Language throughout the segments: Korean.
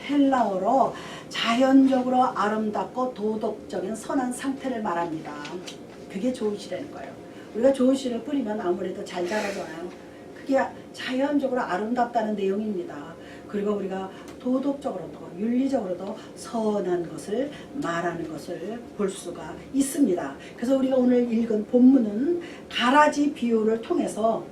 헬라어로 자연적으로 아름답고 도덕적인 선한 상태를 말합니다. 그게 좋은 씨라는 거예요. 우리가 좋은 씨를 뿌리면 아무래도 잘 자라잖아요. 그게 자연적으로 아름답다는 내용입니다. 그리고 우리가 도덕적으로도 윤리적으로도 선한 것을 말하는 것을 볼 수가 있습니다. 그래서 우리가 오늘 읽은 본문은 가라지 비유를 통해서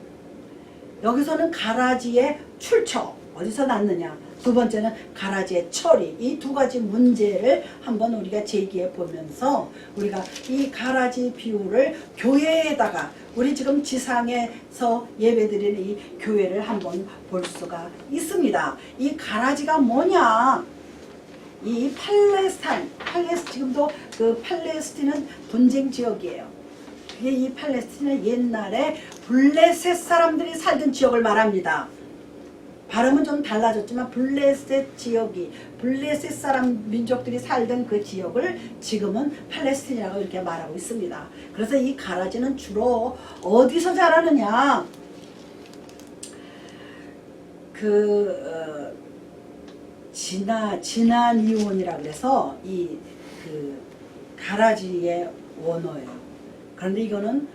여기서는 가라지의 출처, 어디서 났느냐, 두 번째는 가라지의 처리, 이 두 가지 문제를 한번 우리가 제기해 보면서 우리가 이 가라지 비유를 교회에다가 우리 지금 지상에서 예배드리는 이 교회를 한번 볼 수가 있습니다. 이 가라지가 뭐냐? 이 지금도 그 팔레스타인은 분쟁 지역이에요. 그게 이 팔레스타인은 옛날에 블레셋 사람들이 살던 지역을 말합니다. 발음은 좀 달라졌지만 블레셋 지역이 블레셋 사람 민족들이 살던 그 지역을 지금은 팔레스틴이라고 이렇게 말하고 있습니다. 그래서 이 가라지는 주로 어디서 자라느냐? 지나니온이라 그래서 이 가라지의 원어예요. 그런데 이거는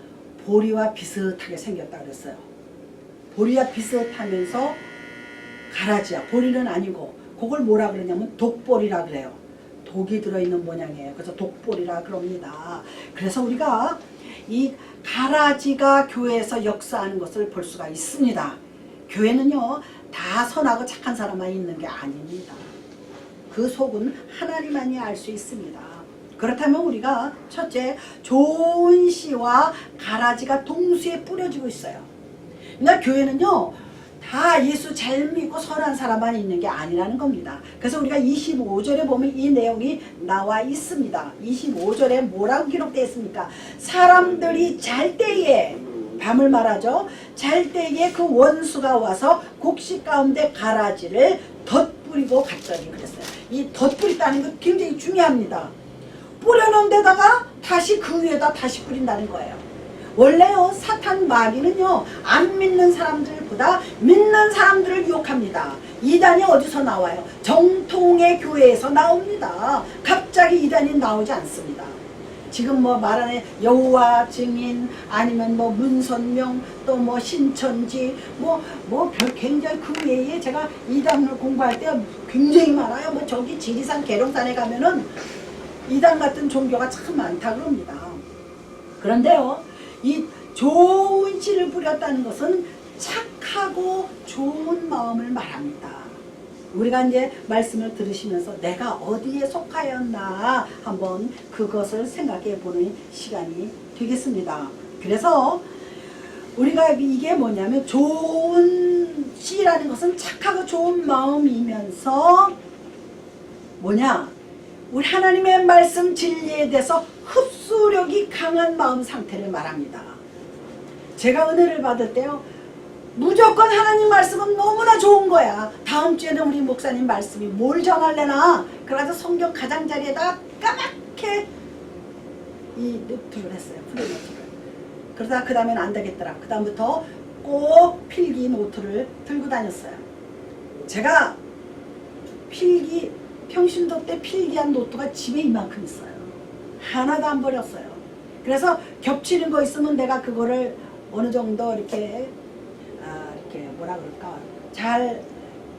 보리와 비슷하게 생겼다 그랬어요. 보리와 비슷하면서 가라지야. 보리는 아니고 그걸 뭐라 그러냐면 독보리라 그래요. 독이 들어있는 모양이에요. 그래서 독보리라 그럽니다. 그래서 우리가 이 가라지가 교회에서 역사하는 것을 볼 수가 있습니다. 교회는요 다 선하고 착한 사람만 있는 게 아닙니다. 그 속은 하나님만이 알 수 있습니다. 그렇다면 우리가 첫째, 좋은 씨와 가라지가 동시에 뿌려지고 있어요. 그러니까 교회는요 다 예수 잘 믿고 선한 사람만 있는 게 아니라는 겁니다. 그래서 우리가 25절에 보면 이 내용이 나와 있습니다. 25절에 뭐라고 기록되어 있습니까? 사람들이 잘 때에, 밤을 말하죠. 잘 때에 그 원수가 와서 곡식 가운데 가라지를 덧뿌리고 갔더니 그랬어요. 이 덧뿌리다는 거 굉장히 중요합니다. 뿌려놓은 데다가 다시 그 위에다 다시 뿌린다는 거예요. 원래요 사탄 마귀는요 안 믿는 사람들보다 믿는 사람들을 유혹합니다. 이단이 어디서 나와요? 정통의 교회에서 나옵니다. 갑자기 이단이 나오지 않습니다. 지금 뭐 말하는 여호와 증인 아니면 뭐 문선명 또 뭐 신천지 굉장히 그 외에 제가 이단을 공부할 때 굉장히 많아요. 뭐 저기 지리산 계룡산에 가면은 이단 같은 종교가 참 많다 그럽니다. 그런데요 이 좋은 씨를 뿌렸다는 것은 착하고 좋은 마음을 말합니다. 우리가 이제 말씀을 들으시면서 내가 어디에 속하였나 한번 그것을 생각해 보는 시간이 되겠습니다. 그래서 우리가 이게 뭐냐면 좋은 씨라는 것은 착하고 좋은 마음이면서 뭐냐? 우리 하나님의 말씀 진리에 대해서 흡수력이 강한 마음 상태를 말합니다. 제가 은혜를 받을 때요 무조건 하나님 말씀은 너무나 좋은 거야. 다음 주에는 우리 목사님 말씀이 뭘 전할래나? 그래서 성경 가장자리에다가 까맣게 이 노트를 했어요. 플레이노트를. 그러다 그 다음에는 안 되겠더라. 그 다음부터 꼭 필기 노트를 들고 다녔어요. 제가 평신도 때 필기한 노트가 집에 이만큼 있어요. 하나도 안 버렸어요. 그래서 겹치는 거 있으면 내가 그거를 어느 정도 이렇게 뭐라 그럴까 잘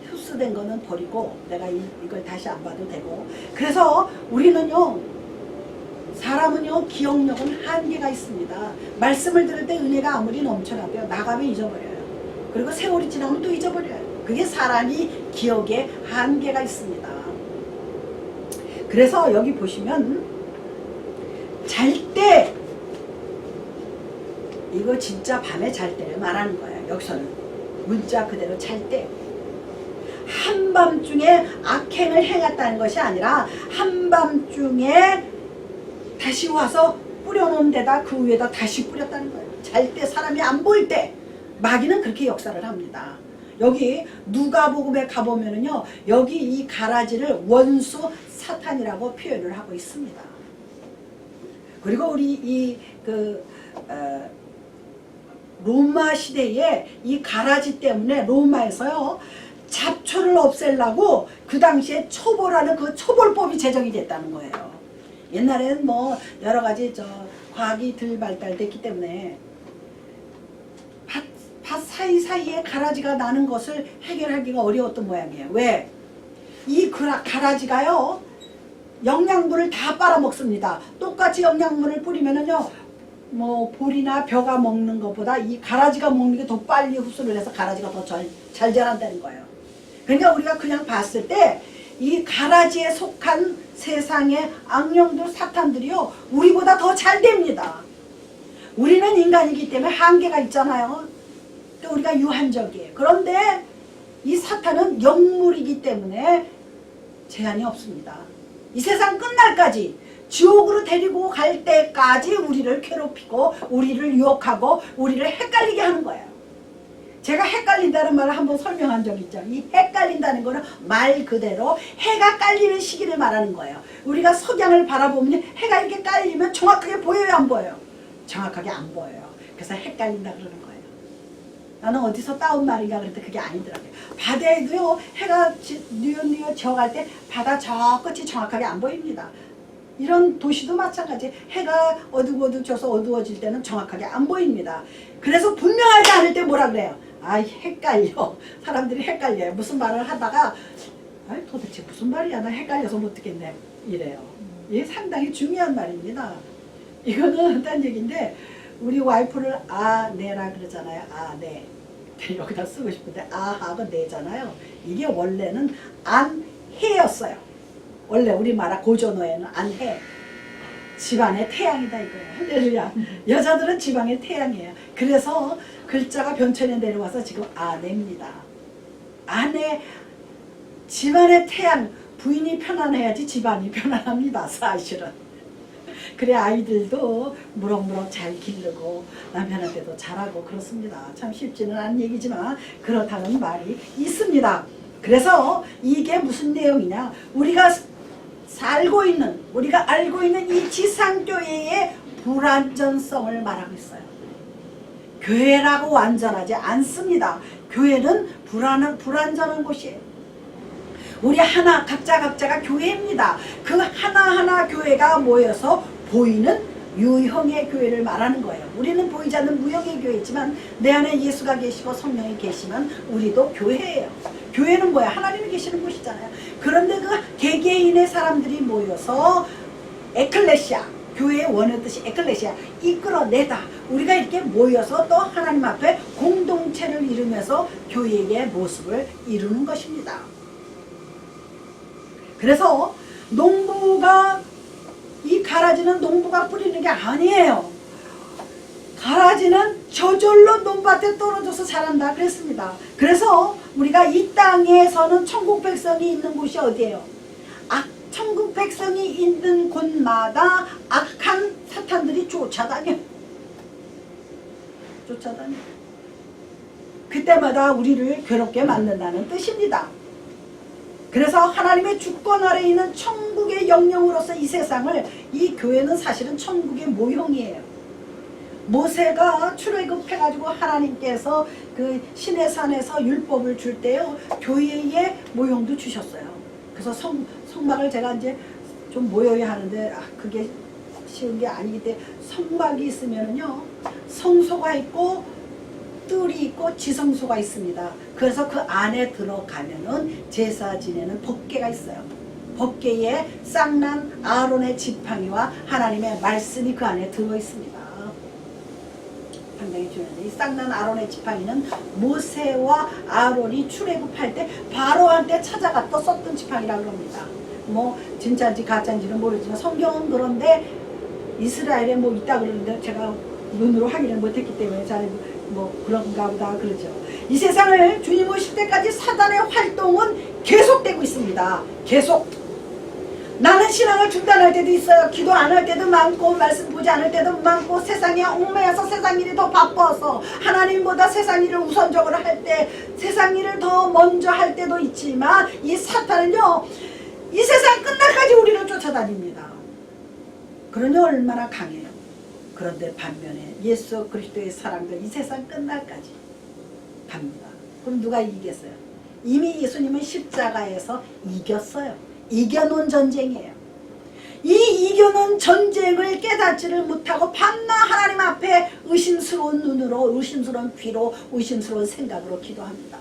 흡수된 거는 버리고 내가 이걸 다시 안 봐도 되고. 그래서 우리는요 사람은요 기억력은 한계가 있습니다. 말씀을 들을 때 은혜가 아무리 넘쳐나도요 나가면 잊어버려요. 그리고 세월이 지나면 또 잊어버려요. 그게 사람이 기억에 한계가 있습니다. 그래서 여기 보시면 잘 때, 이거 진짜 밤에 잘 때를 말하는 거예요. 여기서는 문자 그대로 잘 때. 한밤중에 악행을 행했다는 것이 아니라 한밤중에 다시 와서 뿌려놓은 데다 그 위에다 다시 뿌렸다는 거예요. 잘 때, 사람이 안 보일 때. 마귀는 그렇게 역사를 합니다. 여기 누가복음에 가보면은요 여기 이 가라지를 원수 사탄이라고 표현을 하고 있습니다. 그리고 우리 로마 시대에 이 가라지 때문에 로마에서요 잡초를 없애려고 그 당시에 초보라는 그 초벌법이 제정이 됐다는 거예요. 옛날에는 뭐 여러 가지 과학이 덜 발달됐기 때문에 밭 사이사이에 가라지가 나는 것을 해결하기가 어려웠던 모양이에요. 왜? 이 가라지가요 영양분을 다 빨아먹습니다. 똑같이 영양분을 뿌리면은요 뭐 볼이나 벼가 먹는 것보다 이 가라지가 먹는 게 더 빨리 흡수를 해서 가라지가 더 잘 자란다는 거예요. 그러니까 우리가 그냥 봤을 때 이 가라지에 속한 세상의 악령들 사탄들이요 우리보다 더 잘 됩니다. 우리는 인간이기 때문에 한계가 있잖아요. 또 우리가 유한적이에요. 그런데 이 사탄은 영물이기 때문에 제한이 없습니다. 이 세상 끝날까지 지옥으로 데리고 갈 때까지 우리를 괴롭히고 우리를 유혹하고 우리를 헷갈리게 하는 거예요. 제가 헷갈린다는 말을 한번 설명한 적 있죠. 이 헷갈린다는 거는 말 그대로 해가 깔리는 시기를 말하는 거예요. 우리가 석양을 바라보면 해가 이렇게 깔리면 정확하게 보여요, 안 보여요? 정확하게 안 보여요. 그래서 헷갈린다 그러는 거예요. 나는 어디서 따온 말인가 그랬더니 그게 아니더라고요. 바다에도요 해가 뉘엿뉘엿 지어갈 때 바다 저 끝이 정확하게 안 보입니다. 이런 도시도 마찬가지. 해가 어둑어둑져서 어두워질 때는 정확하게 안 보입니다. 그래서 분명하지 않을 때 뭐라 그래요? 아 헷갈려. 사람들이 헷갈려요. 무슨 말을 하다가 아이 도대체 무슨 말이야 나 헷갈려서 못 듣겠네 이래요. 이게 상당히 중요한 말입니다. 이거는 딴 얘기인데 우리 와이프를 아내라 그러잖아요. 아내. 여기다 쓰고 싶은데 아하고 내잖아요. 이게 원래는 안해였어요. 원래 우리말아 고전어에는 안해. 집안의 태양이다 이거예요. 할렐루야. 여자들은 집안의 태양이에요. 그래서 글자가 변천에 내려와서 지금 아내입니다. 아내, 집안의 태양. 부인이 편안해야지 집안이 편안합니다. 사실은. 그래 아이들도 무럭무럭 잘 기르고 남편한테도 잘하고 그렇습니다. 참 쉽지는 않은 얘기지만 그렇다는 말이 있습니다. 그래서 이게 무슨 내용이냐, 우리가 알고 있는 이 지상교회의 불완전성을 말하고 있어요. 교회라고 완전하지 않습니다. 교회는 불완전한 곳이에요. 우리 각자가 교회입니다. 그 하나하나 교회가 모여서 보이는 유형의 교회를 말하는 거예요. 우리는 보이지 않는 무형의 교회지만 내 안에 예수가 계시고 성령이 계시면 우리도 교회예요. 교회는 뭐야? 하나님이 계시는 곳이잖아요. 그런데 그 개개인의 사람들이 모여서 에클레시아, 교회의 원의 뜻이 에클레시아, 이끌어내다. 우리가 이렇게 모여서 또 하나님 앞에 공동체를 이루면서 교회의 모습을 이루는 것입니다. 그래서 이 가라지는 농부가 뿌리는 게 아니에요. 가라지는 저절로 논밭에 떨어져서 자란다 그랬습니다. 그래서 우리가 이 땅에서는 천국 백성이 있는 곳이 어디예요? 천국 백성이 있는 곳마다 악한 사탄들이 쫓아다녀. 그때마다 우리를 괴롭게 만든다는 뜻입니다. 그래서 하나님의 주권 아래에 있는 천국의 영령으로서 이 세상을, 이 교회는 사실은 천국의 모형이에요. 모세가 출애굽해가지고 하나님께서 그 시내산에서 율법을 줄 때요, 교회의 모형도 주셨어요. 그래서 성막을 제가 이제 좀 모여야 하는데 그게 쉬운 게 아니기 때문에, 성막이 있으면은요 성소가 있고 뜰이 있고 지성소가 있습니다. 그래서 그 안에 들어가면은 제사 지내는 법궤가 있어요. 법궤에 쌍난 아론의 지팡이와 하나님의 말씀이 그 안에 들어 있습니다. 상당히 중요한데, 이 쌍난 아론의 지팡이는 모세와 아론이 출애굽할 때 바로한테 찾아갔다 썼던 지팡이라고 합니다. 뭐 진짜인지 가짜인지는 모르지만 성경은 그런데 이스라엘에 뭐 있다 그러는데 제가 눈으로 확인을 못했기 때문에 잘 뭐 그런가 보다 그러죠. 이 세상을 주님 오실 때까지 사단의 활동은 계속되고 있습니다. 계속. 나는 신앙을 중단할 때도 있어요. 기도 안 할 때도 많고, 말씀 보지 않을 때도 많고, 세상에 얽매여서 세상 일이 더 바빠서 하나님보다 세상 일을 우선적으로 할 때, 세상 일을 더 먼저 할 때도 있지만, 이 사탄은요 이 세상 끝날까지 우리를 쫓아다닙니다. 그러니 얼마나 강해요. 그런데 반면에 예수 그리스도의 사랑도 이 세상 끝날까지 갑니다. 그럼 누가 이기겠어요? 이미 예수님은 십자가에서 이겼어요. 이겨놓은 전쟁이에요. 이 이겨놓은 전쟁을 깨닫지를 못하고 밤낮 하나님 앞에 의심스러운 눈으로, 의심스러운 귀로, 의심스러운 생각으로 기도합니다.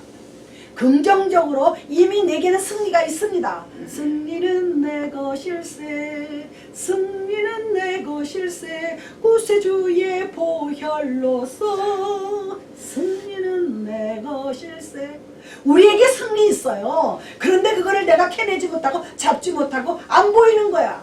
긍정적으로 이미 내게는 승리가 있습니다. 승리는 내 것일세, 승리는 내 것일세, 구세주의 보혈로서 승리는 내 것일세. 우리에게 승리 있어요. 그런데 그거를 내가 캐내지 못하고 잡지 못하고 안 보이는 거야.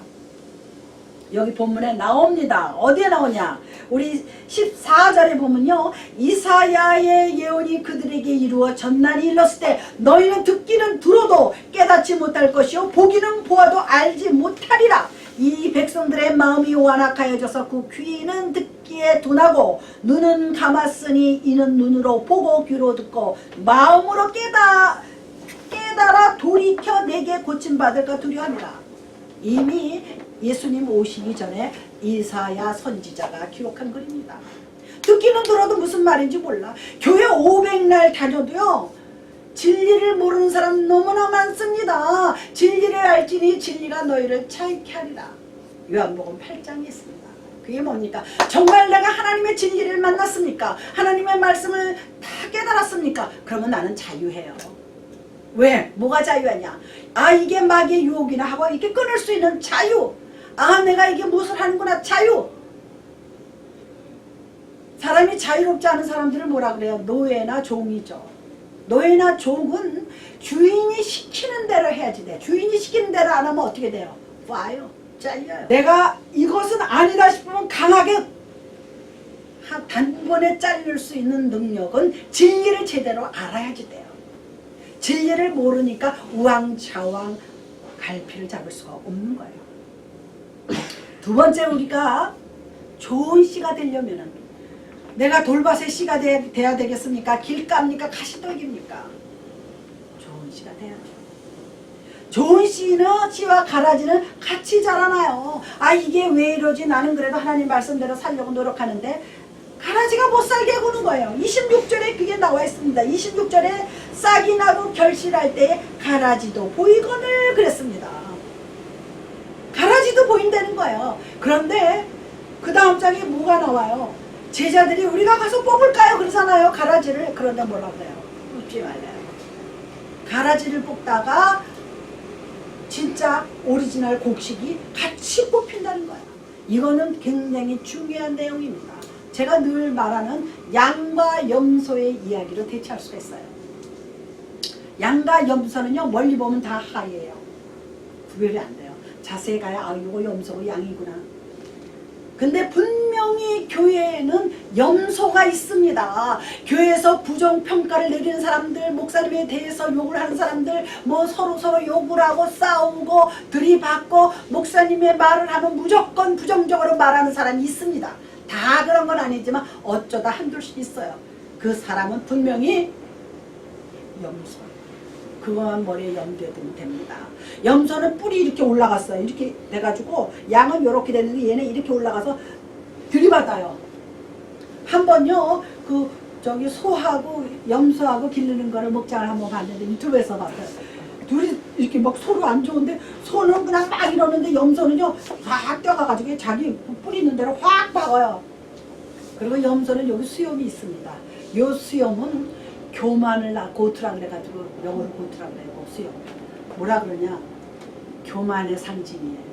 여기 본문에 나옵니다. 어디에 나오냐? 우리 14절에 보면요, 이사야의 예언이 그들에게 이루어 전날이 일렀을 때 너희는 듣기는 들어도 깨닫지 못할 것이요 보기는 보아도 알지 못하리라. 이 백성들의 마음이 완악하여져서 그 귀는 듣기에 둔하고 눈은 감았으니 이는 눈으로 보고 귀로 듣고 마음으로 깨달아 돌이켜 내게 고침받을까 두려워합니다. 이미 예수님 오시기 전에 이사야 선지자가 기록한 글입니다. 듣기는 들어도 무슨 말인지 몰라. 교회 500날 다녀도요, 진리를 모르는 사람 너무나 많습니다. 진리를 알지니 진리가 너희를 자유케 하리라. 요한복음 8장에 있습니다. 그게 뭡니까? 정말 내가 하나님의 진리를 만났습니까? 하나님의 말씀을 다 깨달았습니까? 그러면 나는 자유해요. 왜? 뭐가 자유하냐? 아, 이게 마귀의 유혹이나 하고 이렇게 끊을 수 있는 자유. 아, 내가 이게 무엇을 하는구나. 자유. 사람이 자유롭지 않은 사람들을 뭐라 그래요? 노예나 종이죠. 노예나 종은 주인이 시키는 대로 해야지 돼. 주인이 시키는 대로 안 하면 어떻게 돼요? 와요. 잘려요. 내가 이것은 아니다 싶으면 강하게 단번에 잘릴 수 있는 능력은 진리를 제대로 알아야지 돼요. 진리를 모르니까 우왕좌왕 갈피를 잡을 수가 없는 거예요. 두 번째, 우리가 좋은 씨가 되려면은 내가 돌밭의 씨가 돼야 되겠습니까? 길가입니까? 가시떡입니까? 좋은 씨가 돼야죠. 좋은 씨와 가라지는 같이 자라나요. 아, 이게 왜 이러지? 나는 그래도 하나님 말씀대로 살려고 노력하는데 가라지가 못 살게 구는 거예요. 26절에 그게 나와 있습니다. 26절에 싹이 나고 결실할 때에 가라지도 보이거늘 그랬습니다. 가라지도 보인다는 거예요. 그런데 그 다음 장에 뭐가 나와요? 제자들이 우리가 가서 뽑을까요? 그러잖아요. 가라지를. 그런데 뭐라 그래요? 뽑지 말래요. 가라지를 뽑다가 진짜 오리지널 곡식이 같이 뽑힌다는 거예요. 이거는 굉장히 중요한 내용입니다. 제가 늘 말하는 양과 염소의 이야기로 대체할 수가 있어요. 양과 염소는요, 멀리 보면 다 하얘요. 구별이 안 돼요. 자세히 가야 아, 이거 염소고 양이구나. 근데 분명히 교회에는 염소가 있습니다. 교회에서 부정평가를 내리는 사람들, 목사님에 대해서 욕을 하는 사람들, 뭐 서로 욕을 하고 싸우고 들이받고 목사님의 말을 하면 무조건 부정적으로 말하는 사람이 있습니다. 다 그런 건 아니지만 어쩌다 한둘씩 있어요. 그 사람은 분명히 염소. 그거만 머리에 염두에 두면 됩니다. 염소는 뿔이 이렇게 올라갔어요. 이렇게 돼가지고 양은 이렇게 되는데 얘는 이렇게 올라가서 들이받아요. 한 번요, 저기 소하고 염소하고 기르는 거를 목장을 한번 봤는데 유튜브에서 봤어요. 둘이 이렇게 막 서로 안 좋은데 소는 그냥 막 이러는데 염소는요 확 뛰어가가지고 자기 뿔 있는 대로 확 박아요. 그리고 염소는 여기 수염이 있습니다. 요 수염은 교만을 고투라 그래가지고 영어로 고투라 그래요. 수염. 뭐라 그러냐? 교만의 상징이에요.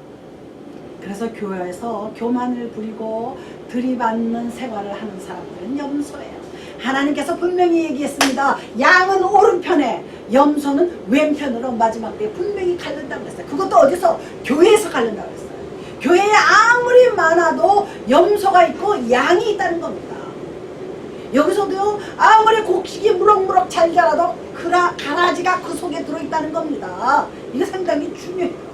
그래서 교회에서 교만을 부리고 들이받는 생활을 하는 사람들은 염소예요. 하나님께서 분명히 얘기했습니다. 양은 오른편에, 염소는 왼편으로 마지막 때에 분명히 갈른다고 그랬어요. 그것도 어디서? 교회에서 갈른다고 그랬어요. 교회에 아무리 많아도 염소가 있고 양이 있다는 겁니다. 여기서도 아무리 곡식이 무럭무럭 잘 자라도 가라지가 그 속에 들어있다는 겁니다. 이게 상당히 중요해요.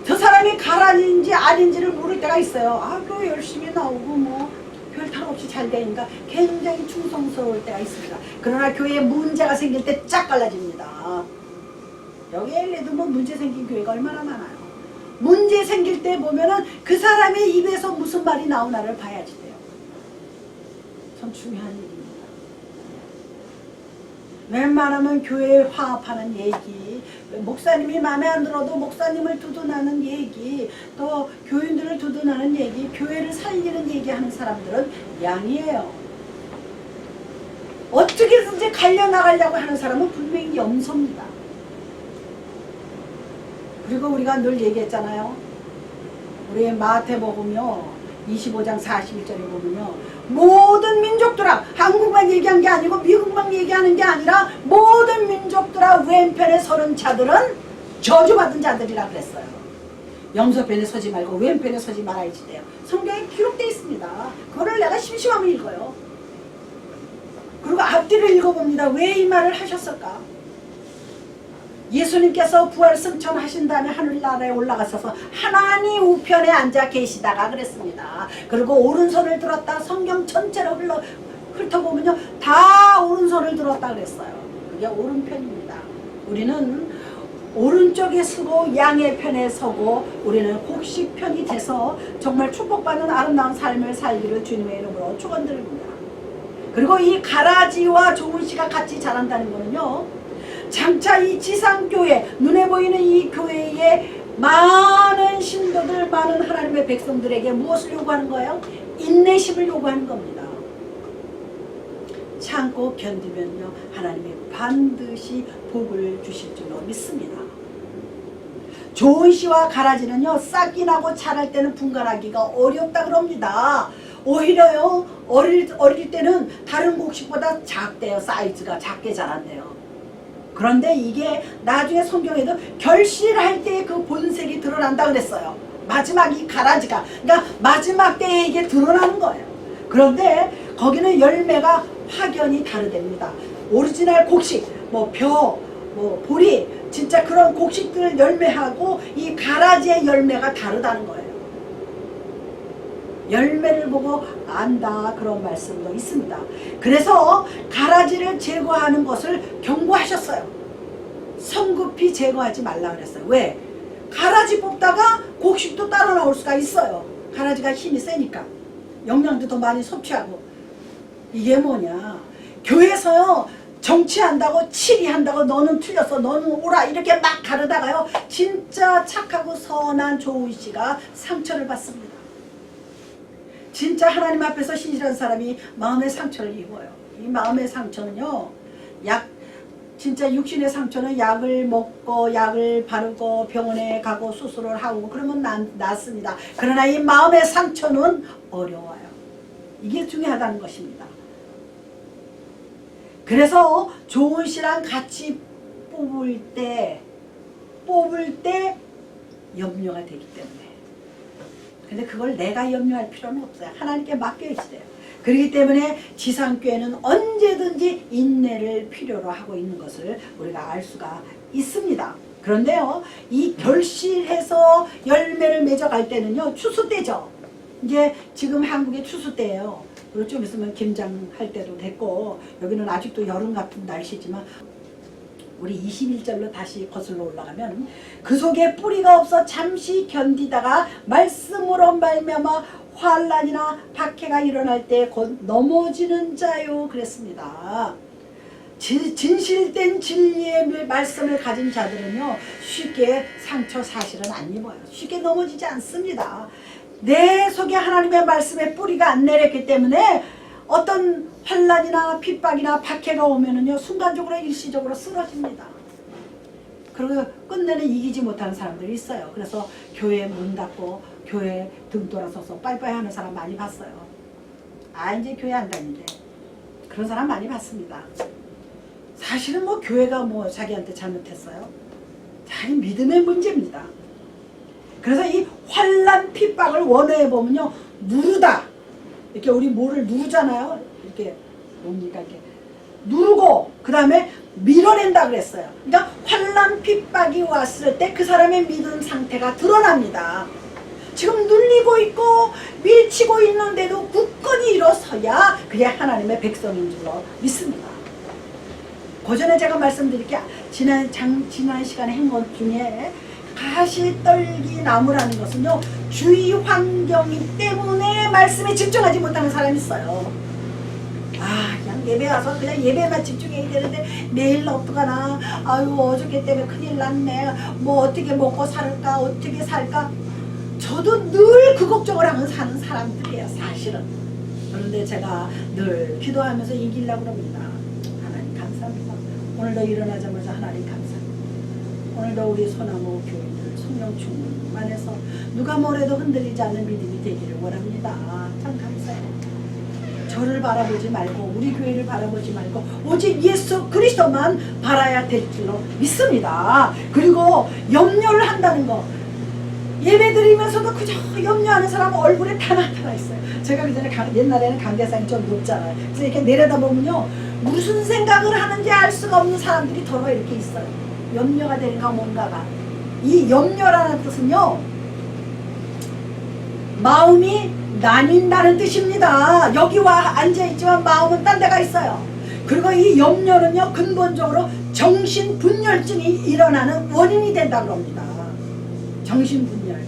저 사람이 가라지인지 아닌지를 모를 때가 있어요. 아, 교회 열심히 나오고 뭐 별 탈 없이 잘 되니까 굉장히 충성스러울 때가 있습니다. 그러나 교회에 문제가 생길 때 쫙 갈라집니다. 여기 LA도 뭐 문제 생긴 교회가 얼마나 많아요. 문제 생길 때 보면은 그 사람의 입에서 무슨 말이 나오나를 봐야지 돼요. 참 중요한 일입니다. 웬만하면 교회에 화합하는 얘기, 목사님이 마음에 안 들어도 목사님을 두둔하는 얘기, 또 교인들을 두둔하는 얘기, 교회를 살리는 얘기하는 사람들은 양이에요. 어떻게든지 갈려나가려고 하는 사람은 분명히 염소입니다. 그리고 우리가 늘 얘기했잖아요. 우리 마태복음요 25장 41절에 보면요, 모든 민족들아, 한국만 얘기한 게 아니고 미국만 얘기하는 게 아니라 모든 민족들아 왼편에 서는 자들은 저주받은 자들이라 그랬어요. 염소편에 서지 말고 왼편에 서지 말아야지 돼요. 성경에 기록되어 있습니다. 그거를 내가 심심하면 읽어요. 그리고 앞뒤를 읽어봅니다. 왜 이 말을 하셨을까? 예수님께서 부활 승천하신 다음에 하늘나라에 올라가셔서 하나님 우편에 앉아 계시다가 그랬습니다. 그리고 오른손을 들었다, 성경 전체로 훑어보면요 다 오른손을 들었다 그랬어요. 그게 오른편입니다. 우리는 오른쪽에 서고 양의 편에 서고 우리는 곡식편이 돼서 정말 축복받는 아름다운 삶을 살기를 주님의 이름으로 축원드립니다. 그리고 이 가라지와 좋은 씨가 같이 자란다는 거는요, 장차 이 지상교회, 눈에 보이는 이 교회에 많은 신도들, 많은 하나님의 백성들에게 무엇을 요구하는 거예요? 인내심을 요구하는 겁니다. 참고 견디면요 하나님이 반드시 복을 주실 줄로 믿습니다. 좋은 씨와 가라지는요 싹이 나고 자랄 때는 분간하기가 어렵다 그럽니다. 오히려요 어릴 때는 다른 곡식보다 작대요. 사이즈가 작게 자란대요. 그런데 이게 나중에 성경에도 결실할 때 그 본색이 드러난다 그랬어요. 마지막 이 가라지가, 그러니까 마지막 때에 이게 드러나는 거예요. 그런데 거기는 열매가 확연히 다르답니다. 오리지널 곡식, 보리, 진짜 그런 곡식들 열매하고 이 가라지의 열매가 다르다는 거예요. 열매를 보고 안다, 그런 말씀도 있습니다. 그래서 가라지를 제거하는 것을 경고하셨어요. 성급히 제거하지 말라 그랬어요. 왜? 가라지 뽑다가 곡식도 따라 나올 수가 있어요. 가라지가 힘이 세니까 영양도 더 많이 섭취하고. 이게 뭐냐, 교회에서요 정치한다고 치리한다고 너는 틀렸어, 너는 오라 이렇게 막 가르다가요 진짜 착하고 선한 좋은 씨가 상처를 받습니다. 진짜 하나님 앞에서 신실한 사람이 마음의 상처를 입어요. 이 마음의 상처는요, 진짜 육신의 상처는 약을 먹고 약을 바르고 병원에 가고 수술을 하고 그러면 낫습니다. 그러나 이 마음의 상처는 어려워요. 이게 중요하다는 것입니다. 그래서 좋은 씨랑 같이 뽑을 때 염려가 되기 때문에. 근데 그걸 내가 염려할 필요는 없어요. 하나님께 맡겨야지 돼요. 그렇기 때문에 지상교회는 언제든지 인내를 필요로 하고 있는 것을 우리가 알 수가 있습니다. 그런데요, 이 결실해서 열매를 맺어갈 때는요, 추수 때죠. 이제 지금 한국의 추수 때예요. 그리고 좀 있으면 김장할 때도 됐고, 여기는 아직도 여름 같은 날씨지만, 우리 21절로 다시 거슬러 올라가면, 그 속에 뿌리가 없어 잠시 견디다가 말씀으로 말미암아 환난이나 박해가 일어날 때 곧 넘어지는 자요 그랬습니다. 진실된 진리의 말씀을 가진 자들은요 쉽게 상처 사실은 안 입어요. 쉽게 넘어지지 않습니다. 내 속에 하나님의 말씀에 뿌리가 안 내렸기 때문에 어떤 환난이나 핍박이나 박해가 오면은요 순간적으로 일시적으로 쓰러집니다. 그리고 끝내는 이기지 못하는 사람들이 있어요. 그래서 교회 문 닫고 교회 등 돌아서서 빠이빠이 하는 사람 많이 봤어요. 이제 교회 안 다니래. 그런 사람 많이 봤습니다. 사실은 교회가 자기한테 잘못했어요. 자기 믿음의 문제입니다. 그래서 이 환난 핍박을 원어에 보면요, 누르다. 이렇게 우리 뭐를 누르잖아요. 이렇게 뭡니까, 이렇게 누르고 그 다음에 밀어낸다 그랬어요. 그러니까 환난 핍박이 왔을 때 그 사람의 믿음 상태가 드러납니다. 지금 눌리고 있고 밀치고 있는데도 굳건히 일어서야 그게 하나님의 백성인 줄로 믿습니다. 고전에 제가 말씀드릴게요. 지난 시간에 한 것 중에 가시떨기 나무라는 것은요 주위 환경이 때문에 말씀에 집중하지 못하는 사람이 있어요. 그냥 예배 와서 그냥 예배만 집중해야 되는데 내일 어떡하나, 아유 어저께 때문에 큰일 났네, 뭐 어떻게 먹고 살까, 어떻게 살까. 저도 늘 그 걱정을 하면서 사는 사람들이에요 사실은. 그런데 제가 늘 기도하면서 이기려고 합니다. 하나님 감사합니다. 오늘도 일어나자마자 하나님 감사합니다. 오늘도 우리 소나무 교인들 성령 충만해서 누가 뭐래도 흔들리지 않는 믿음이 되기를 원합니다. 참 감사해요. 저를 바라보지 말고 우리 교회를 바라보지 말고 오직 예수 그리스도만 바라야 될 줄로 믿습니다. 그리고 염려를 한다는 거, 예배 드리면서도 그저 염려하는 사람 얼굴에 다 나타나 있어요. 제가 그전에 옛날에는 강대상이 좀 높잖아요. 그래서 이렇게 내려다보면요, 무슨 생각을 하는지 알 수가 없는 사람들이 더러 이렇게 있어요. 염려가 되는가 뭔가가. 이 염려라는 뜻은요, 마음이 나뉜다는 뜻입니다. 여기 와 앉아있지만 마음은 딴 데가 있어요. 그리고 이 염려는요, 근본적으로 정신분열증이 일어나는 원인이 된다고 합니다. 정신분열.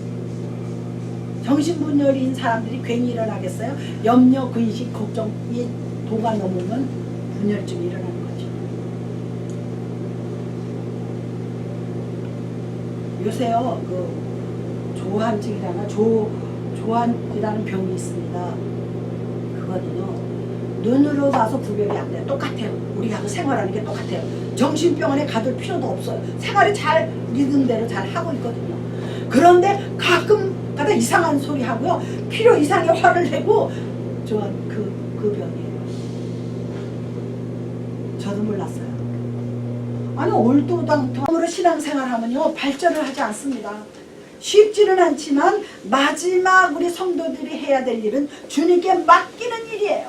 정신분열인 사람들이 괜히 일어나겠어요? 염려, 근심, 걱정이 도가 넘으면 분열증이 일어나는 거죠. 요새요, 그 조한증이라나 조한이라는 병이 있습니다. 그거는요, 눈으로 봐서 구별이 안 돼요. 똑같아요. 우리가 그 생활하는 게 똑같아요. 정신병원에 가둘 필요도 없어요. 생활이 잘 리듬대로 잘 하고 있거든요. 그런데 가끔 가다 이상한 소리 하고요, 필요 이상의 화를 내고, 그 병이에요. 저도 몰랐어요. 아니 올도당통으로 신앙생활 하면요 발전을 하지 않습니다. 쉽지는 않지만 마지막 우리 성도들이 해야 될 일은 주님께 맡기는 일이에요.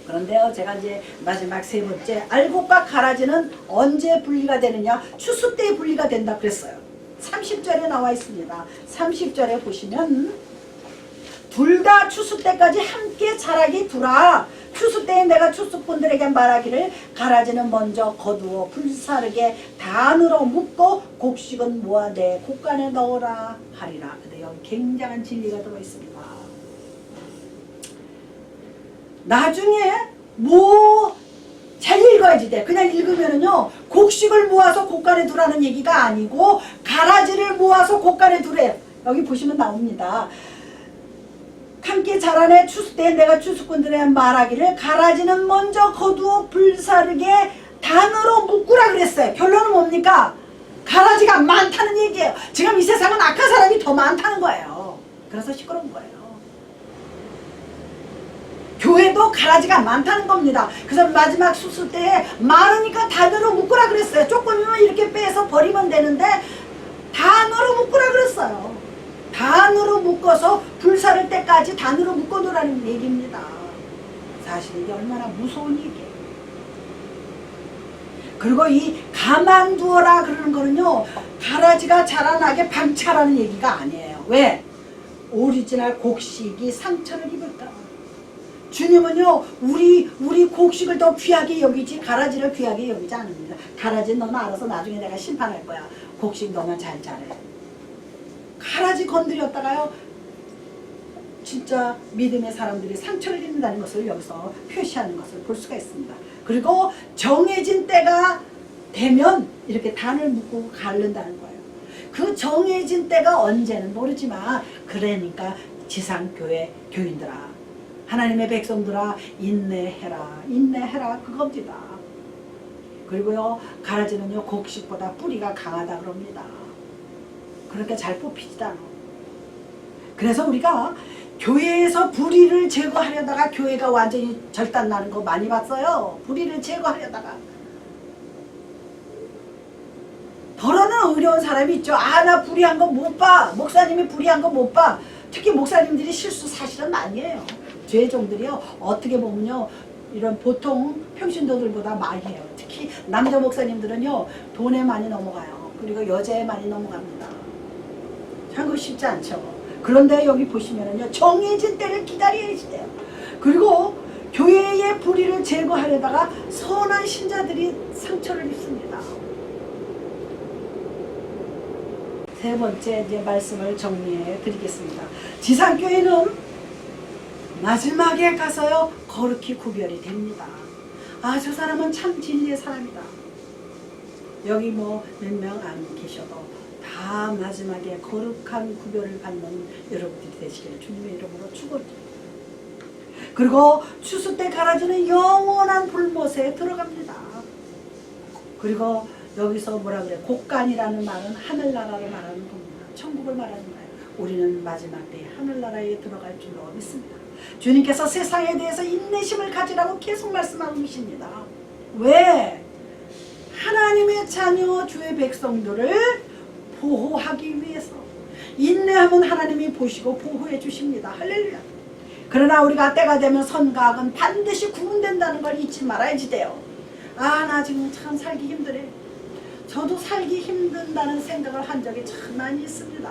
그런데요, 제가 이제 마지막 세 번째, 알곡과 가라지는 언제 분리가 되느냐, 추수 때 분리가 된다 그랬어요. 30절에 나와 있습니다. 30절에 보시면 둘 다 추수 때까지 함께 자라기 두라. 추수 때에 내가 추수꾼들에게 말하기를 가라지는 먼저 거두어 불사르게 단으로 묶고 곡식은 모아 내 곡간에 넣으라 하리라. 근데 여기 굉장한 진리가 들어있습니다. 나중에 잘 읽어야지 돼. 그냥 읽으면은요, 곡식을 모아서 곡간에 두라는 얘기가 아니고 가라지를 모아서 곡간에 두래요. 여기 보시면 나옵니다. 함께 자라네 추수 때 내가 추수꾼들에게 말하기를 가라지는 먼저 거두어 불사르게 단으로 묶으라 그랬어요. 결론은 뭡니까? 가라지가 많다는 얘기예요. 지금 이 세상은 악한 사람이 더 많다는 거예요. 그래서 시끄러운 거예요. 교회도 가라지가 많다는 겁니다. 그래서 마지막 수술 때 많으니까 단으로 묶으라 그랬어요. 조금이면 이렇게 빼서 버리면 되는데 단으로 묶으라 그랬어요. 단으로 묶어서 불사를 때까지 단으로 묶어놓으라는 얘기입니다. 사실 이게 얼마나 무서운 얘기예요. 그리고 이 가만두어라 그러는 거는요, 가라지가 자라나게 방치하라는 얘기가 아니에요. 왜? 오리지널 곡식이 상처를 입을까. 주님은요, 우리 곡식을 더 귀하게 여기지 가라지를 귀하게 여기지 않습니다. 가라지는 너는 알아서 나중에 내가 심판할 거야. 곡식 너만 잘 자래. 가라지 건드렸다가요, 진짜 믿음의 사람들이 상처를 입는다는 것을 여기서 표시하는 것을 볼 수가 있습니다. 그리고 정해진 때가 되면 이렇게 단을 묶고 가른다는 거예요. 그 정해진 때가 언제는 모르지만, 그러니까 지상교회 교인들아, 하나님의 백성들아, 인내해라 그겁니다. 그리고요, 가라지는요 곡식보다 뿌리가 강하다 그럽니다. 그러니까 잘 뽑히지도 않아. 그래서 우리가 교회에서 불의를 제거하려다가 교회가 완전히 절단나는 거 많이 봤어요. 불의를 제거하려다가. 더러는 의로운 사람이 있죠. 나 불의한 거 못 봐. 목사님이 불의한 거 못 봐. 특히 목사님들이 실수 사실은 많이 해요. 죄종들이요, 어떻게 보면요, 이런 보통 평신도들보다 많이 해요. 특히 남자 목사님들은요, 돈에 많이 넘어가요. 그리고 여자에 많이 넘어갑니다. 참 그 쉽지 않죠. 그런데 여기 보시면은요, 정해진 때를 기다려야지 돼요. 그리고 교회의 불의를 제거하려다가 선한 신자들이 상처를 입습니다. 세 번째 이제 말씀을 정리해 드리겠습니다. 지상교회는 마지막에 가서요 거룩히 구별이 됩니다. 아, 저 사람은 참 진리의 사람이다. 여기 뭐 몇 명 안 계셔도 다 마지막에 거룩한 구별을 받는 여러분들이 되시기를 주님의 이름으로 축원드립니다. 그리고 추수 때 갈아지는 영원한 불못에 들어갑니다. 그리고 여기서 뭐라 그래? 곡간이라는 말은 하늘나라를 말하는 겁니다. 천국을 말하는 거예요. 우리는 마지막 때에 하늘나라에 들어갈 줄로 믿습니다. 주님께서 세상에 대해서 인내심을 가지라고 계속 말씀하고 계십니다. 왜? 하나님의 자녀 주의 백성들을 보호하기 위해서. 인내하면 하나님이 보시고 보호해 주십니다. 할렐루야. 그러나 우리가 때가 되면 선과 악은 반드시 구분된다는 걸 잊지 말아야지 돼요. 아, 나 지금 참 살기 힘드네. 저도 살기 힘든다는 생각을 한 적이 참 많이 있습니다.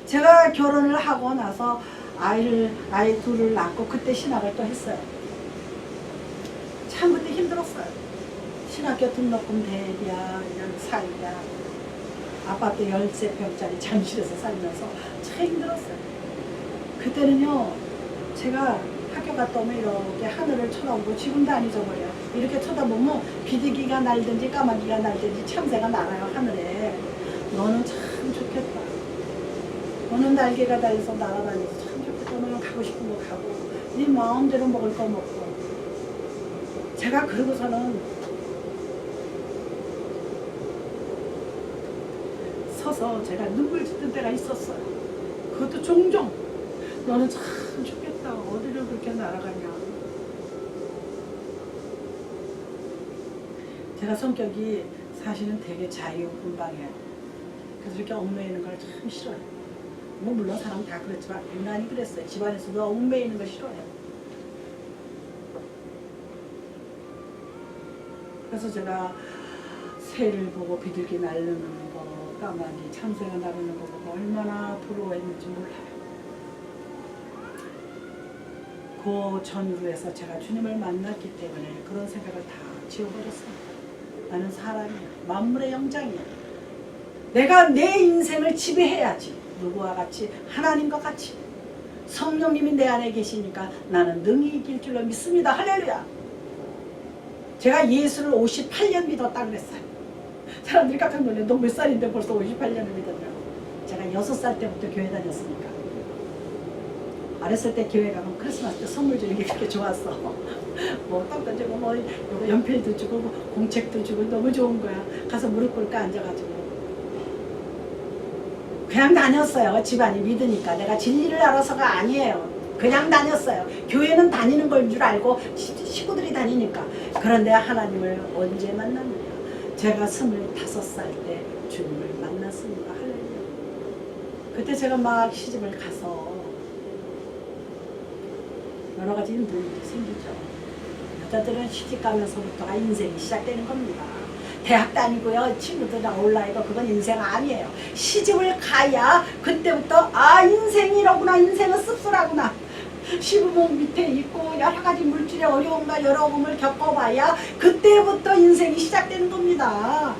제가 결혼을 하고 나서 아이 둘을 낳고 그때 신학을 또 했어요. 참 그때 힘들었어요. 신학교 등록금 대비야, 이런 살기야, 아파트 13평짜리 잠실에서 살면서 참 힘들었어요. 그때는요, 제가 학교 갔다 오면 이렇게 하늘을 쳐다보고 지금도 안 잊어버려요. 이렇게 쳐다보면 비둘기가 날든지 까마귀가 날든지 참새가 날아요, 하늘에. 너는 참 좋겠다. 너는 날개가 달려서 날아다니서 참 좋겠다. 너는 가고 싶은 거 가고 네 마음대로 먹을 거 먹고. 제가 그러고서는 서서 제가 눈물 짓는 때가 있었어요. 그것도 종종. 너는 참 좋겠다. 어디를 그렇게 날아가냐. 제가 성격이 사실은 되게 자유분방해요. 그래서 이렇게 얽매이는 걸 참 싫어요. 뭐 물론 사람 다 그렇지만 유난히 그랬어요. 집안에서도 얽매이는 걸 싫어해요. 그래서 제가 새를 보고 비둘기 날르는 거, 까마귀, 참새가 나르는 거 보고 얼마나 부러워했는지 몰라요. 그 전후에서 제가 주님을 만났기 때문에 그런 생각을 다 지워버렸습니다. 나는 사람이야. 만물의 영장이야. 내가 내 인생을 지배해야지. 누구와 같이? 하나님과 같이. 성령님이 내 안에 계시니까 나는 능히 이길 줄로 믿습니다. 할렐루야. 제가 예수를 58년 믿었다 그랬어요. 사람들이 깜짝 놀래. 너 몇 살인데 벌써 58년을 믿었냐고. 제가 6살 때부터 교회 다녔으니까. 어렸을 때 교회 가면 크리스마스 때 선물 주는 게 그렇게 좋았어. 뭐 떡도 주고 뭐 연필도 주고 뭐 공책도 주고 너무 좋은 거야. 가서 무릎 꿇고 앉아가지고 그냥 다녔어요. 집안이 믿으니까. 내가 진리를 알아서가 아니에요. 그냥 다녔어요. 교회는 다니는 걸 줄 알고 식구들이 다니니까. 그런데 하나님을 언제 만났느냐. 제가 25살 때 주님을 만났습니다. 할렐루야. 그때 제가 막 시집을 가서 여러 가지 힘든 일이 생기죠. 여자들은 시집 가면서부터가 인생이 시작되는 겁니다. 대학 다니고요. 친구들 아울라이고 그건 인생 아니에요. 시집을 가야 그때부터 아 인생이로구나. 인생은 씁쓸하구나. 시부모 밑에 있고 여러 가지 물질의 어려움과 여러움을 겪어봐야 그때부터 인생이 시작되는 겁니다.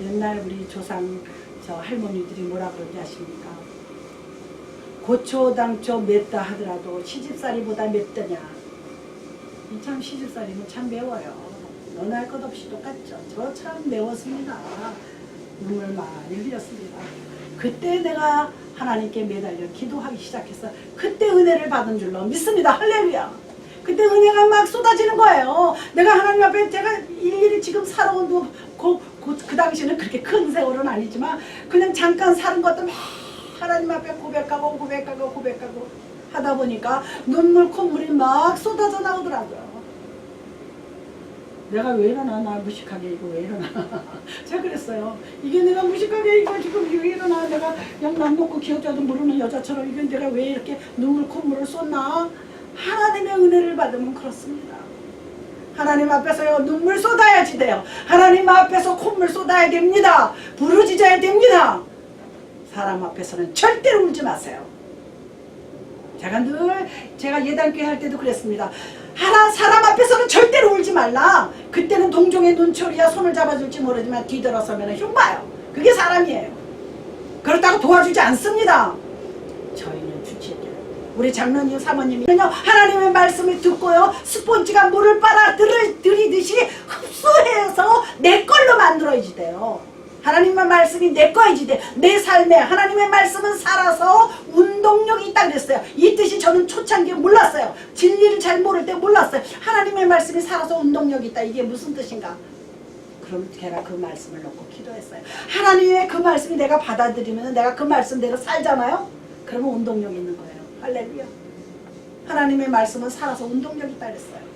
옛날 우리 조상 저 할머니들이 뭐라 그러지 아십니까? 고초당초 맵다 하더라도 시집살이보다 맵더냐. 참 시집살이는 참 매워요. 너나 할 것 없이 똑같죠. 저 참 매웠습니다. 눈물 많이 흘렸습니다. 그때 내가 하나님께 매달려 기도하기 시작해서 그때 은혜를 받은 줄로 믿습니다. 할렐루야. 그때 은혜가 막 쏟아지는 거예요. 내가 하나님 앞에 제가 일일이 지금 살아온 그 당시에는 그렇게 큰 세월은 아니지만 그냥 잠깐 사는 것도 막 하나님 앞에 고백하고 하다 보니까 눈물 콧물이 막 쏟아져 나오더라고요. 내가 왜 이러나. 나 무식하게 이거 왜 이러나. 제가 그랬어요. 이게 내가 무식하게 이거 지금 왜 이러나. 내가 그냥 남 놓고 기억자도 모르는 여자처럼 이게 내가 왜 이렇게 눈물 콧물을 쏟나. 하나님의 은혜를 받으면 그렇습니다. 하나님 앞에서요 눈물 쏟아야지 돼요. 하나님 앞에서 콧물 쏟아야 됩니다. 부르짖어야 됩니다. 사람 앞에서는 절대로 울지 마세요. 제가 예단교회 할 때도 그랬습니다. 사람 앞에서는 절대로 울지 말라. 그때는 동종의 눈초리야 손을 잡아줄지 모르지만 뒤돌아서면 흉봐요. 그게 사람이에요. 그렇다고 도와주지 않습니다. 저희는 주치의들, 우리 장로님 사모님이요, 하나님의 말씀을 듣고요, 스폰지가 물을 빨아 들이듯이 흡수해서 내 걸로 만들어야지 돼요. 하나님의 말씀이 내 거이지 돼. 내 삶에 하나님의 말씀은 살아서 운동력이 있다 그랬어요. 이 뜻이 저는 초창기에 몰랐어요. 진리를 잘 모를 때 몰랐어요. 하나님의 말씀이 살아서 운동력이 있다, 이게 무슨 뜻인가? 그럼 제가 그 말씀을 놓고 기도했어요. 하나님의 그 말씀이 내가 받아들이면 내가 그 말씀대로 살잖아요. 그러면 운동력이 있는 거예요. 할렐루야. 하나님의 말씀은 살아서 운동력이 있다 그랬어요.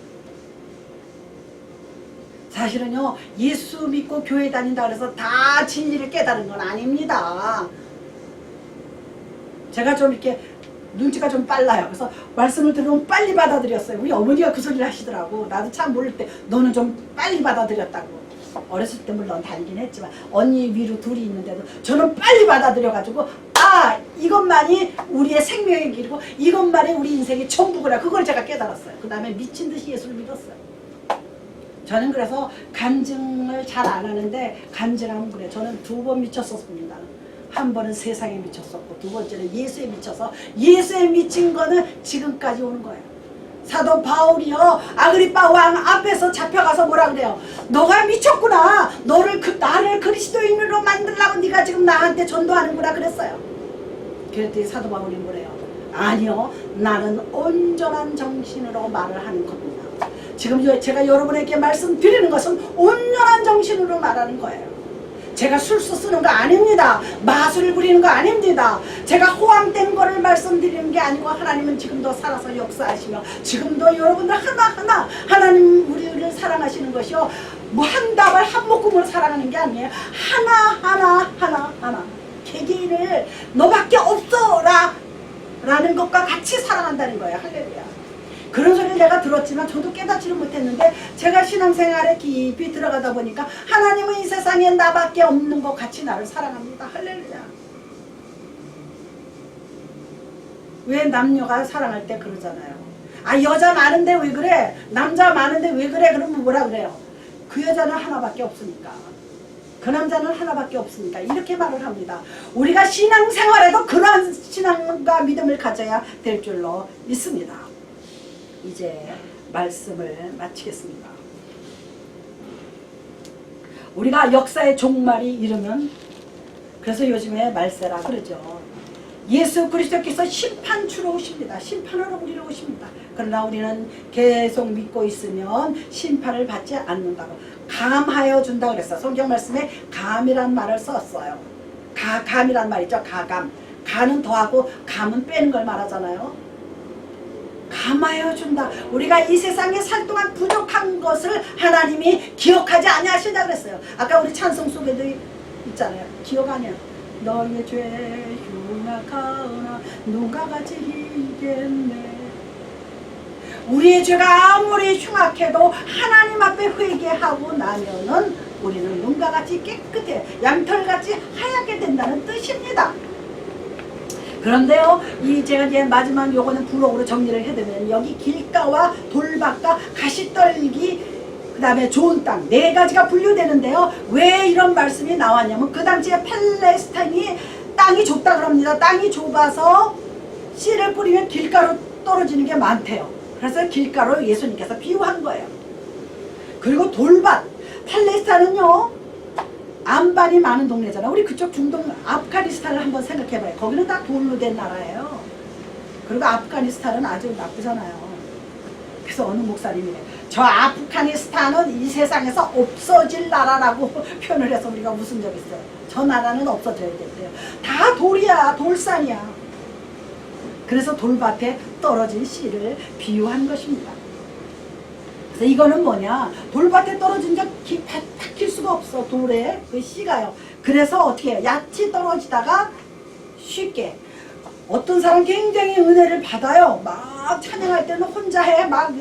사실은요, 예수 믿고 교회 다닌다 그래서 다 진리를 깨달은 건 아닙니다. 제가 좀 이렇게 눈치가 좀 빨라요. 그래서 말씀을 들으면 빨리 받아들였어요. 우리 어머니가 그 소리를 하시더라고. 나도 참 모를 때 너는 좀 빨리 받아들였다고. 어렸을 때 물론 다니긴 했지만 언니 위로 둘이 있는데도 저는 빨리 받아들여가지고, 아, 이것만이 우리의 생명의 길이고 이것만이 우리 인생의 전부구나, 그걸 제가 깨달았어요. 그 다음에 미친 듯이 예수를 믿었어요. 저는 그래서 간증을 잘 안 하는데, 간증하면 그래. 저는 2번 미쳤었습니다. 한 번은 세상에 미쳤었고, 두 번째는 예수에 미쳐서, 예수에 미친 거는 지금까지 오는 거예요. 사도 바울이요, 아그리빠 왕 앞에서 잡혀가서 뭐라 그래요? 너가 미쳤구나. 나를 그리스도인으로 만들려고 네가 지금 나한테 전도하는구나 그랬어요. 그랬더니 사도 바울이 뭐래요? 아니요, 나는 온전한 정신으로 말을 하는 겁니다. 지금 제가 여러분에게 말씀드리는 것은 온전한 정신으로 말하는 거예요. 제가 술수 쓰는 거 아닙니다. 마술을 부리는 거 아닙니다. 제가 호황된 거를 말씀드리는 게 아니고, 하나님은 지금도 살아서 역사하시며 지금도 여러분들 하나하나 하나님 우리를 사랑하시는 것이요, 뭐 한 다발 한 모금으로 사랑하는 게 아니에요. 하나하나 개개인을 너밖에 없어라 라는 것과 같이 사랑한다는 거예요. 할렐루야. 그런 소리를 내가 들었지만 저도 깨닫지를 못했는데, 제가 신앙생활에 깊이 들어가다 보니까 하나님은 이 세상에 나밖에 없는 것 같이 나를 사랑합니다. 할렐루야. 왜 남녀가 사랑할 때 그러잖아요. 아, 여자 많은데 왜 그래? 남자 많은데 왜 그래? 그러면 뭐라 그래요? 그 여자는 하나밖에 없으니까, 그 남자는 하나밖에 없으니까, 이렇게 말을 합니다. 우리가 신앙생활에도 그러한 신앙과 믿음을 가져야 될 줄로 믿습니다. 이제 말씀을 마치겠습니다. 우리가 역사의 종말이 이르면, 그래서 요즘에 말세라 그러죠. 예수 그리스도께서 심판주로 오십니다. 심판하러 우리로 오십니다. 그러나 우리는 계속 믿고 있으면 심판을 받지 않는다고, 감하여 준다고 그랬어요. 성경 말씀에 감이란 말을 썼어요. 감이란 말이죠. 가감. 가는 더하고 감은 빼는 걸 말하잖아요. 감하여 준다. 우리가 이 세상에 살 동안 부족한 것을 하나님이 기억하지 아니하신다 그랬어요. 아까 우리 찬송 속에도 있잖아요. 기억 아니야. 너의 죄 흉악하나 누가 같이 이겠네. 우리의 죄가 아무리 흉악해도 하나님 앞에 회개하고 나면은 우리는 눈과 같이 깨끗해, 양털같이 하얗게 된다는 뜻입니다. 그런데요, 제가 이제 마지막 요거는 부록으로 정리를 해드리면, 여기 길가와 돌밭과 가시떨기, 그 다음에 좋은 땅, 4가지가 분류되는데요. 왜 이런 말씀이 나왔냐면, 그 당시에 팔레스타인이 땅이 좁다 그럽니다. 땅이 좁아서 씨를 뿌리면 길가로 떨어지는 게 많대요. 그래서 길가로 예수님께서 비유한 거예요. 그리고 돌밭, 팔레스타인은요, 안반이 많은 동네잖아. 우리 그쪽 중동 아프가니스탄을 한번 생각해봐요. 거기는 다 돌로 된 나라예요. 그리고 아프가니스탄은 아주 나쁘잖아요. 그래서 어느 목사님이 저 아프가니스탄은 이 세상에서 없어질 나라라고 표현을 해서 우리가 웃은 적 있어요. 저 나라는 없어져야 된대요. 다 돌이야, 돌산이야. 그래서 돌밭에 떨어진 씨를 비유한 것입니다. 그래서 이거는 뭐냐, 돌밭에 떨어진 게 박힐 수가 없어. 돌에 그 씨가요. 그래서 어떻게 해요? 얕이 떨어지다가 쉽게, 어떤 사람 굉장히 은혜를 받아요. 막 찬양할 때는 혼자 해. 막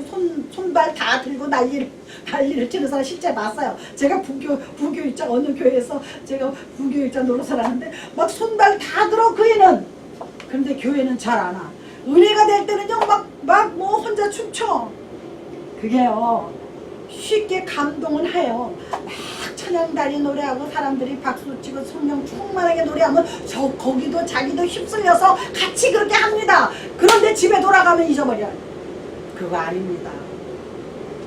손발 다 들고 난리를 치는 사람 실제 봤어요. 제가 부교육자 어느 교회에서 제가 부교육자 노릇을 하는데 막 손발 다 들어 그 애는. 그런데 교회는 잘 안 와. 은혜가 될 때는요 막 뭐 혼자 춤춰. 그게요 쉽게 감동은 해요. 막 찬양단이 노래하고 사람들이 박수치고 성령 충만하게 노래하면 저 거기도 자기도 휩쓸려서 같이 그렇게 합니다. 그런데 집에 돌아가면 잊어버려요. 그거 아닙니다.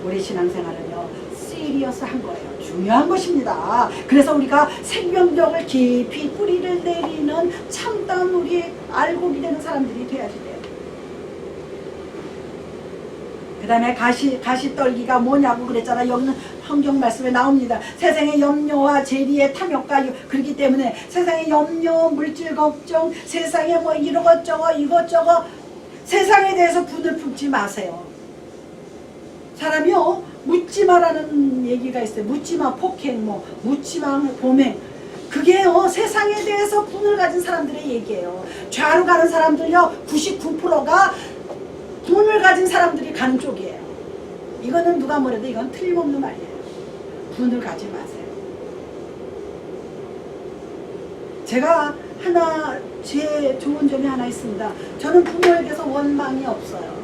우리 신앙생활은요 시리어스한 거예요. 중요한 것입니다. 그래서 우리가 생명력을 깊이 뿌리를 내리는 참다운 우리의 알곡이 되는 사람들이 돼야지 돼요. 그 다음에 가시떨기가 뭐냐고 그랬잖아. 여기는 성경 말씀에 나옵니다. 세상의 염려와 재리의 탐욕과 그렇기 때문에 세상의 염려, 물질 걱정, 세상에 뭐 이것저것 이것저것 세상에 대해서 분을 품지 마세요. 사람이요 묻지마라는 얘기가 있어요. 묻지마 폭행, 뭐 묻지마 범행. 그게요 세상에 대해서 분을 가진 사람들의 얘기예요. 좌로 가는 사람들요 99%가 분을 가진 사람들이 가는 쪽이에요. 이거는 누가 뭐래도 이건 틀림없는 말이에요. 분을 가지 마세요. 제가 하나 제 좋은 점이 하나 있습니다. 저는 부모에 대해서 원망이 없어요.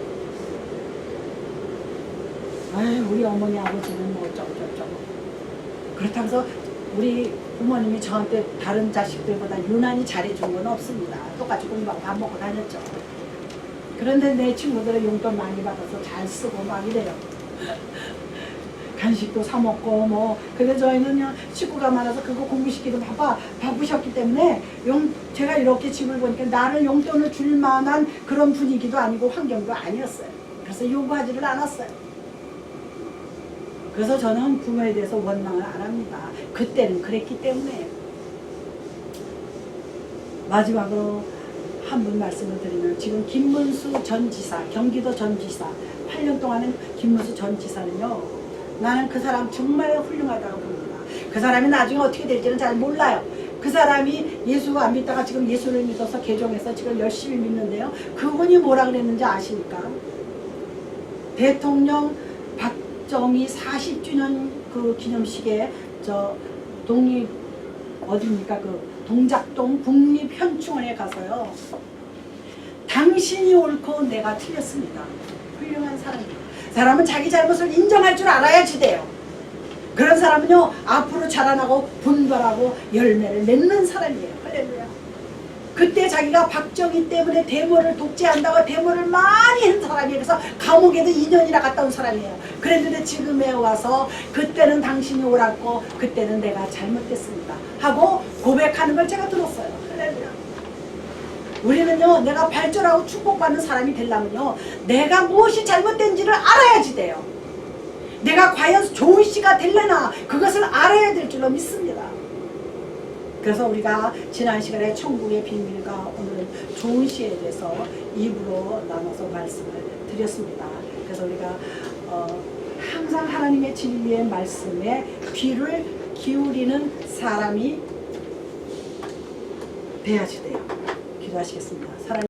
아유 우리 어머니 아버지는 뭐 어쩌고 그렇다고 해서 우리 부모님이 저한테 다른 자식들보다 유난히 잘해준 건 없습니다. 똑같이 공부하고 밥 먹고 다녔죠. 그런데 내 친구들은 용돈 많이 받아서 잘 쓰고 막 이래요. 간식도 사 먹고 뭐. 근데 저희는 식구가 많아서 그거 공부시키도 바쁘셨기 때문에 제가 이렇게 집을 보니까 나를 용돈을 줄 만한 그런 분위기도 아니고 환경도 아니었어요. 그래서 요구하지를 않았어요. 그래서 저는 부모에 대해서 원망을 안 합니다. 그때는 그랬기 때문에. 마지막으로 한 분 말씀을 드리면 지금 김문수 전 지사, 경기도 전 지사 8년 동안은 김문수 전 지사는요 나는 그 사람 정말 훌륭하다고 봅니다. 그 사람이 나중에 어떻게 될지는 잘 몰라요. 그 사람이 예수 안 믿다가 지금 예수를 믿어서 개종해서 지금 열심히 믿는데요. 그분이 뭐라 그랬는지 아십니까? 대통령 박정희 40주년 그 기념식에 저 독립 어디입니까? 그 동작동 국립현충원에 가서요. 당신이 옳고 내가 틀렸습니다. 훌륭한 사람이에요. 사람은 자기 잘못을 인정할 줄 알아야지 돼요. 그런 사람은요 앞으로 자라나고 분발하고 열매를 맺는 사람이에요. 할렐루야. 그때 자기가 박정희 때문에 데모를 독재한다고 데모를 많이 한 사람이에요. 그래서 감옥에도 2년이나 갔다 온 사람이에요. 그랬는데 지금에 와서 그때는 당신이 옳았고 그때는 내가 잘못됐습니다 하고 고백하는 걸 제가 들었어요. 할렐루야. 우리는요 내가 발전하고 축복받는 사람이 되려면요 내가 무엇이 잘못된지를 알아야지 돼요. 내가 과연 좋은 씨가 되려나 그것을 알아야 될 줄로 믿습니다. 그래서 우리가 지난 시간에 천국의 비밀과 오늘은 좋은 시에 대해서 입으로 나눠서 말씀을 드렸습니다. 그래서 우리가 항상 하나님의 진리의 말씀에 귀를 기울이는 사람이 돼야지 돼요. 기도하시겠습니다.